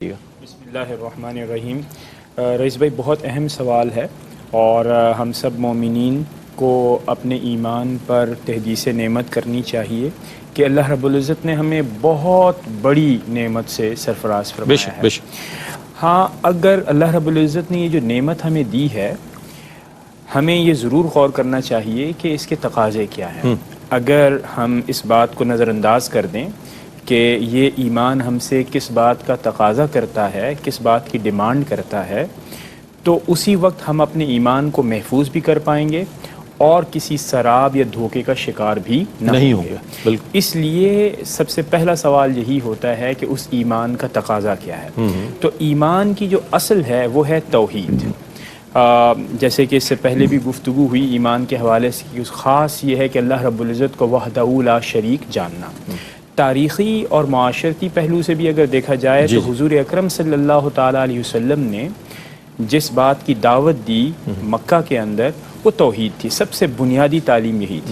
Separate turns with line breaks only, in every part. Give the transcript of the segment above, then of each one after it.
بسم اللہ الرحمن الرحیم۔ رئیس بھائی، بہت اہم سوال ہے اور ہم سب مومنین کو اپنے ایمان پر تحدیث نعمت کرنی چاہیے کہ اللہ رب العزت نے ہمیں بہت بڑی نعمت سے سرفراز فرمایا ہے۔ ہاں، اگر اللہ رب العزت نے یہ جو نعمت ہمیں دی ہے، ہمیں یہ ضرور غور کرنا چاہیے کہ اس کے تقاضے کیا ہیں۔ اگر ہم اس بات کو نظر انداز کر دیں کہ یہ ایمان ہم سے کس بات کا تقاضا کرتا ہے، کس بات کی ڈیمانڈ کرتا ہے، تو اسی وقت ہم اپنے ایمان کو محفوظ بھی کر پائیں گے اور کسی سراب یا دھوکے کا شکار بھی نہیں ہوں گے۔ اس لیے سب سے پہلا سوال یہی ہوتا ہے کہ اس ایمان کا تقاضا کیا ہے۔ تو ایمان کی جو اصل ہے وہ ہے توحید۔ جیسے کہ اس سے پہلے بھی گفتگو ہوئی ایمان کے حوالے سے، خاص یہ ہے کہ اللہ رب العزت کو وحدہ لا شریک جاننا۔ تاریخی اور معاشرتی پہلو سے بھی اگر دیکھا جائے تو حضور اکرم صلی اللہ تعالیٰ علیہ وسلم نے جس بات کی دعوت دی مکہ کے اندر، وہ توحید تھی۔ سب سے بنیادی تعلیم یہی تھی۔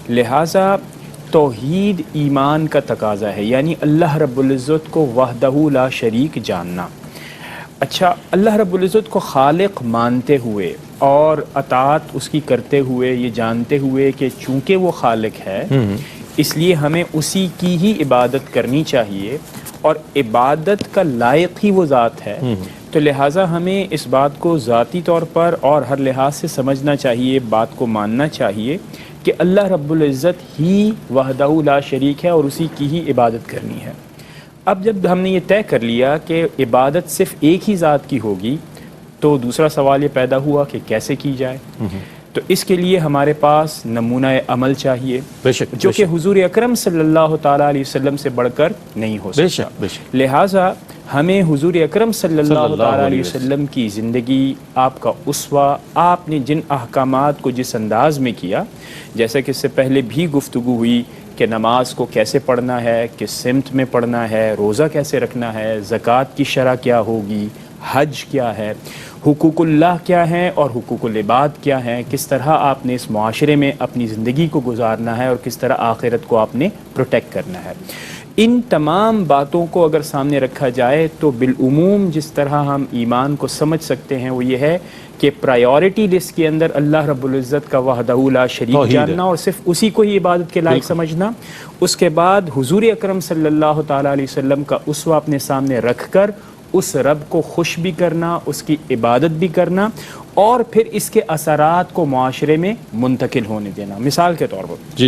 لہٰذا توحید ایمان کا تقاضا ہے، یعنی اللہ رب العزت کو وحدہ لا شریک جاننا۔ اچھا، اللہ رب العزت کو خالق مانتے ہوئے اور اطاعت اس کی کرتے ہوئے، یہ جانتے ہوئے کہ چونکہ وہ خالق ہے اس لیے ہمیں اسی کی ہی عبادت کرنی چاہیے اور عبادت کا لائق ہی وہ ذات ہے، تو لہٰذا ہمیں اس بات کو ذاتی طور پر اور ہر لحاظ سے سمجھنا چاہیے، بات کو ماننا چاہیے کہ اللہ رب العزت ہی وحدہ لا شریک ہے اور اسی کی ہی عبادت کرنی ہے۔ اب جب ہم نے یہ طے کر لیا کہ عبادت صرف ایک ہی ذات کی ہوگی، تو دوسرا سوال یہ پیدا ہوا کہ کیسے کی جائے۔ تو اس کے لیے ہمارے پاس نمونہ عمل چاہیے، جو کہ حضور اکرم صلی اللہ تعالیٰ علیہ وسلم سے بڑھ کر نہیں ہو سکتا۔ لہٰذا ہمیں حضور اکرم صلی اللہ تعالیٰ علیہ وسلم کی زندگی، آپ کا اسوہ، آپ نے جن احکامات کو جس انداز میں کیا، جیسا کہ اس سے پہلے بھی گفتگو ہوئی کہ نماز کو کیسے پڑھنا ہے، کس سمت میں پڑھنا ہے، روزہ کیسے رکھنا ہے، زکوٰۃ کی شرح کیا ہوگی، حج کیا ہے، حقوق اللہ کیا ہیں اور حقوق العباد کیا ہیں، کس طرح آپ نے اس معاشرے میں اپنی زندگی کو گزارنا ہے اور کس طرح آخرت کو آپ نے پروٹیکٹ کرنا ہے۔ ان تمام باتوں کو اگر سامنے رکھا جائے تو بالعموم جس طرح ہم ایمان کو سمجھ سکتے ہیں وہ یہ ہے کہ پرائیورٹی لسٹ کے اندر اللہ رب العزت کا وحدہ لا شریک جاننا اور صرف اسی کو ہی عبادت کے لائق سمجھنا، اس کے بعد حضور اکرم صلی اللہ تعالیٰ علیہ وسلم کا اسوہ اپنے سامنے رکھ کر اس رب کو خوش بھی کرنا، اس کی عبادت بھی کرنا اور پھر اس کے اثرات کو معاشرے میں منتقل ہونے دینا۔ مثال کے طور پر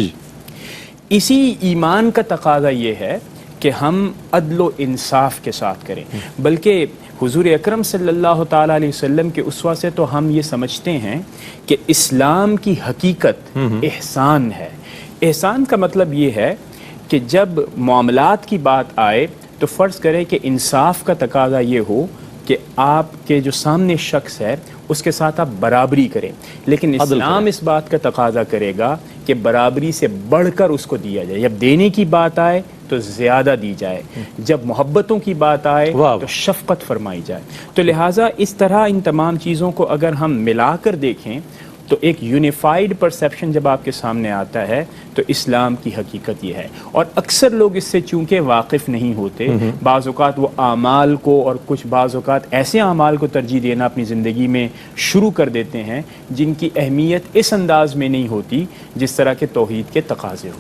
اسی ایمان کا تقاضا یہ ہے کہ ہم عدل و انصاف کے ساتھ کریں، بلکہ حضور اکرم صلی اللہ تعالیٰ علیہ وسلم کے اسوہ سے تو ہم یہ سمجھتے ہیں کہ اسلام کی حقیقت احسان ہے۔ احسان کا مطلب یہ ہے کہ جب معاملات کی بات آئے تو فرض کرے کہ انصاف کا تقاضا یہ ہو کہ آپ کے جو سامنے شخص ہے اس کے ساتھ آپ برابری کریں، لیکن اسلام اس بات کا تقاضا کرے گا کہ برابری سے بڑھ کر اس کو دیا جائے۔ جب دینے کی بات آئے تو زیادہ دی جائے، جب محبتوں کی بات آئے تو شفقت فرمائی جائے۔ تو لہٰذا اس طرح ان تمام چیزوں کو اگر ہم ملا کر دیکھیں تو ایک یونیفائیڈ پرسیپشن جب آپ کے سامنے آتا ہے تو اسلام کی حقیقت یہ ہے۔ اور اکثر لوگ اس سے چونکہ واقف نہیں ہوتے، بعض اوقات وہ اعمال کو اور کچھ بعض اوقات ایسے اعمال کو ترجیح دینا اپنی زندگی میں شروع کر دیتے ہیں جن کی اہمیت اس انداز میں نہیں ہوتی جس طرح کے توحید کے تقاضے ہو۔